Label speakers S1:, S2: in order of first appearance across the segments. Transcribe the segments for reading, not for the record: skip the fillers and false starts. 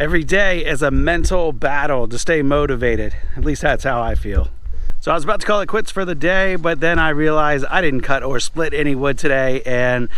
S1: Every day is a mental battle to stay motivated. At least that's how I feel. So I was about to call it quits for the day, but then I realized I didn't cut or split any wood today, and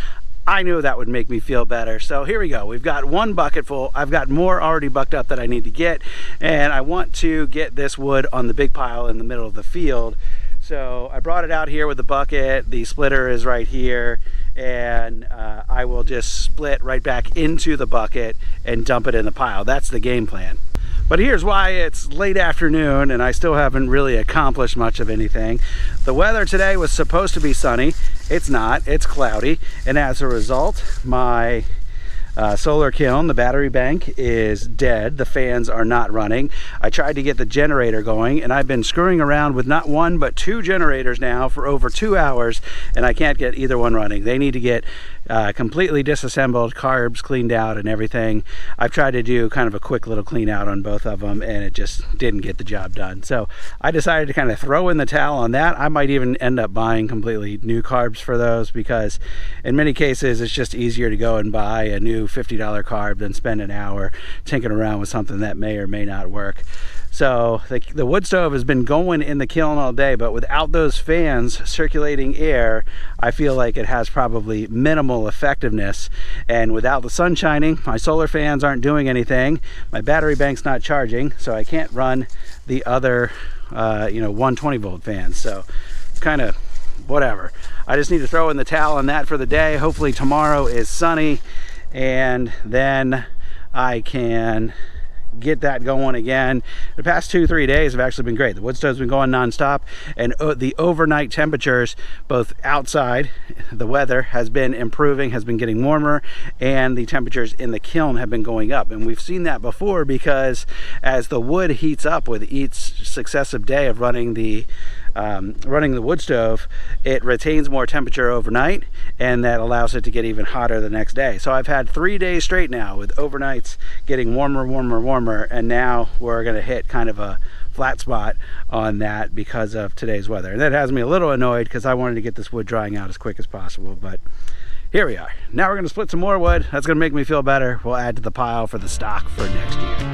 S1: I knew that would make me feel better. So here we go. We've got one bucket full. I've got more already bucked up that I need to get, and I want to get this wood on the big pile in the middle of the field. So I brought it out here with the bucket. The splitter is right here, and I will just split right back into the bucket and dump it in the pile. That's the game plan. But here's why it's late afternoon and I still haven't really accomplished much of anything. The weather today was supposed to be sunny. It's not, it's cloudy. And as a result, my solar kiln, the battery bank, is dead. The fans are not running. I tried to get the generator going, and I've been screwing around with not one but two generators now for over 2 hours, and I can't get either one running. They need to get completely disassembled, carbs cleaned out and everything. I've tried to do kind of a quick little clean out on both of them, and it just didn't get the job done. So I decided to kind of throw in the towel on that. I might even end up buying completely new carbs for those, because in many cases it's just easier to go and buy a new $50 carb than spend an hour tinkering around with something that may or may not work. So the wood stove has been going in the kiln all day, but without those fans circulating air, I feel like it has probably minimal effectiveness. And without the sun shining, my solar fans aren't doing anything. My battery bank's not charging, so I can't run the other 120 volt fans. So kind of whatever. I just need to throw in the towel on that for the day. Hopefully tomorrow is sunny, and then I can get that going again. The past 2-3 days have actually been great. The wood stove's been going non-stop, and the overnight temperatures, both outside, the weather has been improving, has been getting warmer, and the temperatures in the kiln have been going up. And we've seen that before, because as the wood heats up with each successive day of running the wood stove, it retains more temperature overnight, and that allows it to get even hotter the next day. So I've had 3 days straight now with overnights getting warmer, and now we're going to hit kind of a flat spot on that because of today's weather. And that has me a little annoyed, because I wanted to get this wood drying out as quick as possible. But here we are. Now we're going to split some more wood. That's going to make me feel better. We'll add to the pile for the stock for next year.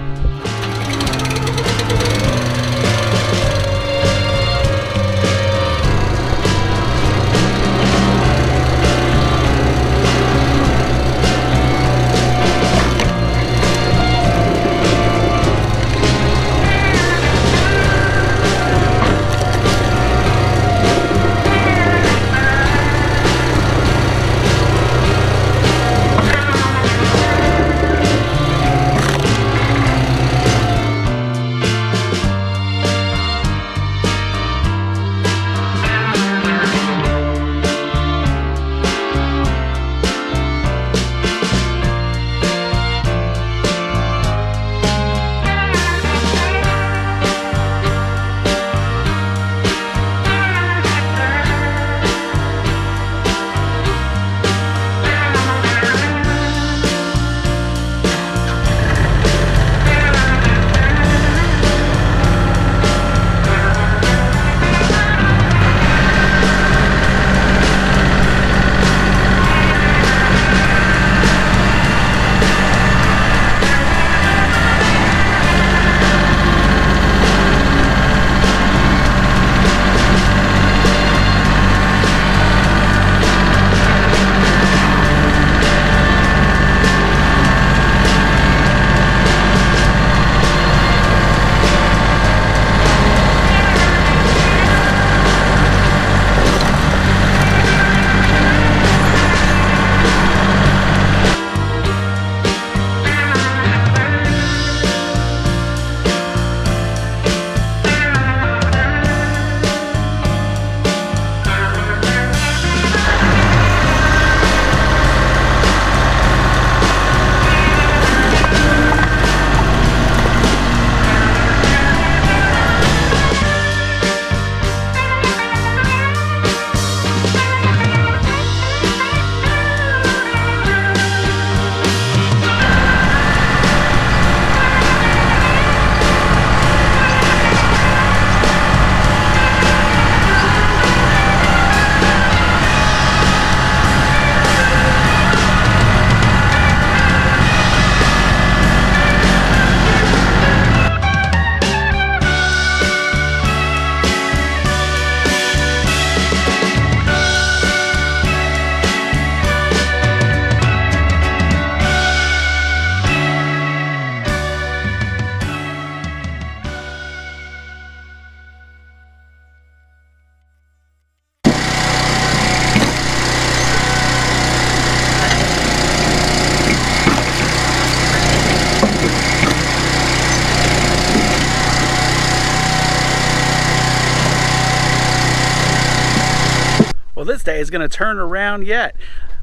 S1: day is going to turn around yet.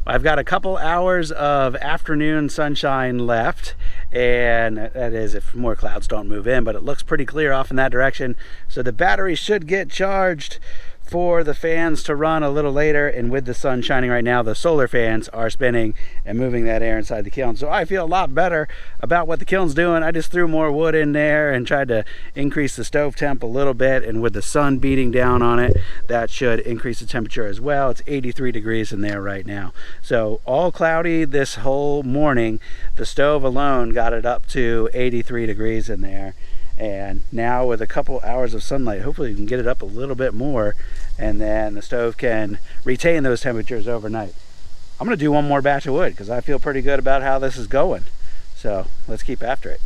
S1: I've got a couple hours of afternoon sunshine left, and that is if more clouds don't move in, but it looks pretty clear off in that direction. So the battery should get charged for the fans to run a little later, and with the sun shining right now, the solar fans are spinning and moving that air inside the kiln. So I feel a lot better about what the kiln's doing. I just threw more wood in there and tried to increase the stove temp a little bit, and with the sun beating down on it, that should increase the temperature as well. It's 83 degrees in there right now. So all cloudy this whole morning, the stove alone got it up to 83 degrees in there. And now with a couple hours of sunlight, hopefully we can get it up a little bit more, and then the stove can retain those temperatures overnight. I'm going to do one more batch of wood because I feel pretty good about how this is going. So let's keep after it.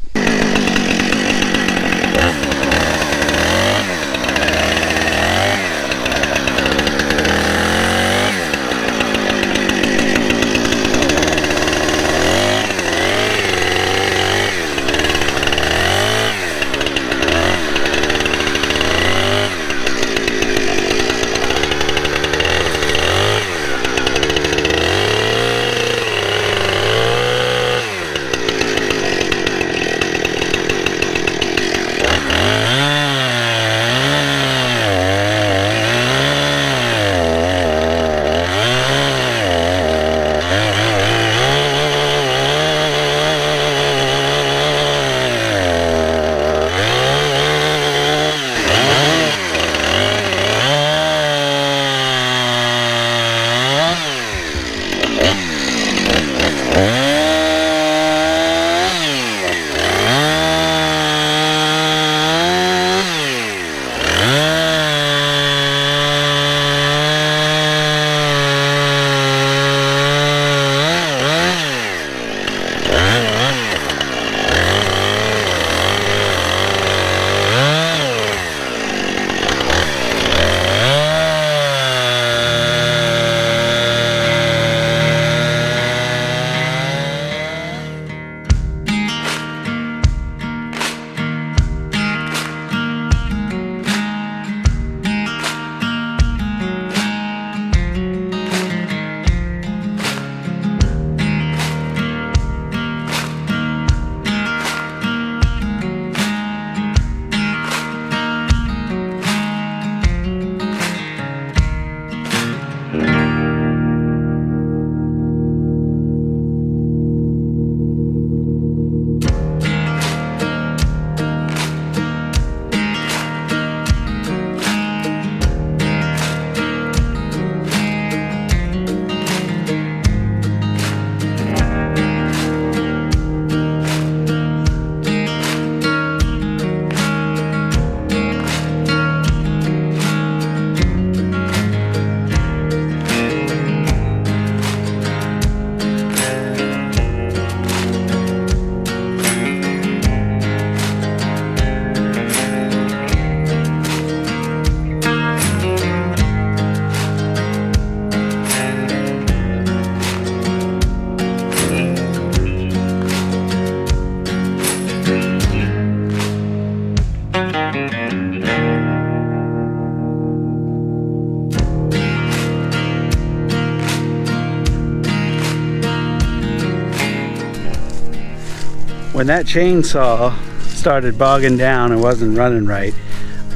S1: When that chainsaw started bogging down and wasn't running right,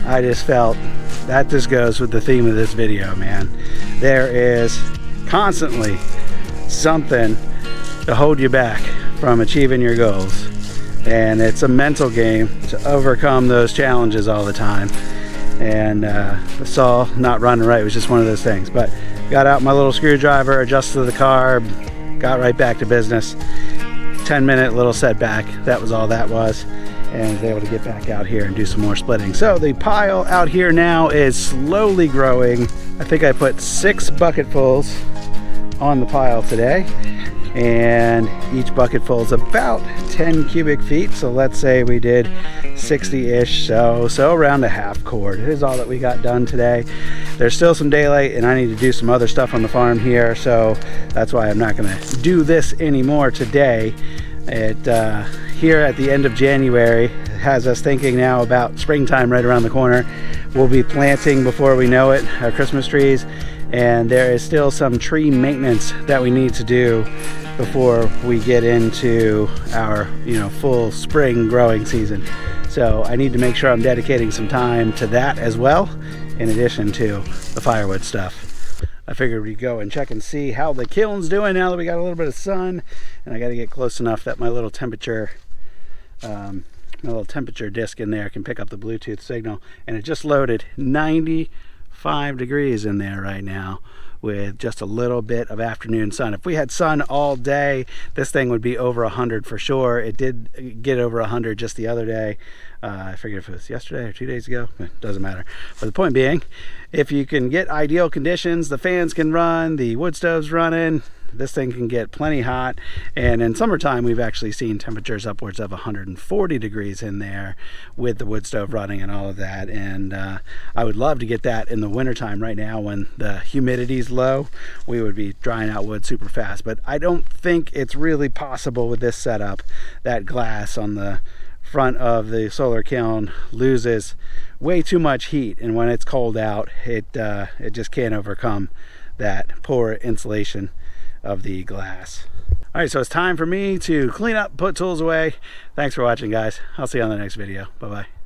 S1: I just felt that just goes with the theme of this video, man. There is constantly something to hold you back from achieving your goals, and it's a mental game to overcome those challenges all the time. And the saw not running right was just one of those things. But got out my little screwdriver, adjusted the carb, got right back to business. 10-minute little setback, that was all that was, and was able to get back out here and do some more splitting. So the pile out here now is slowly growing. I think I put 6 bucketfuls on the pile today, and each bucketful is about 10 cubic feet. So let's say we did 60-ish, so around a half cord is all that we got done today. There's still some daylight and I need to do some other stuff on the farm here, so that's why I'm not gonna do this anymore today. Here at the end of January has us thinking now about springtime right around the corner. We'll be planting before we know it our Christmas trees, and there is still some tree maintenance that we need to do before we get into our full spring growing season. So I need to make sure I'm dedicating some time to that as well, in addition to the firewood stuff. I figured we'd go and check and see how the kiln's doing now that we got a little bit of sun, and I got to get close enough that my little temperature disc in there can pick up the Bluetooth signal. And it just loaded 95 degrees in there right now with just a little bit of afternoon sun. If we had sun all day, this thing would be over 100 for sure. It did get over 100 just the other day. I forget if it was yesterday or 2 days ago. It doesn't matter. But the point being, if you can get ideal conditions, the fans can run, the wood stove's running, this thing can get plenty hot. And in summertime, we've actually seen temperatures upwards of 140 degrees in there with the wood stove running and all of that. And I would love to get that in the wintertime. Right now, when the humidity's low, we would be drying out wood super fast. But I don't think it's really possible with this setup. That glass on the front of the solar kiln loses way too much heat, and when it's cold out, it just can't overcome that poor insulation of the glass. All right, so it's time for me to clean up, put tools away. Thanks for watching, guys. I'll see you on the next video. Bye-bye.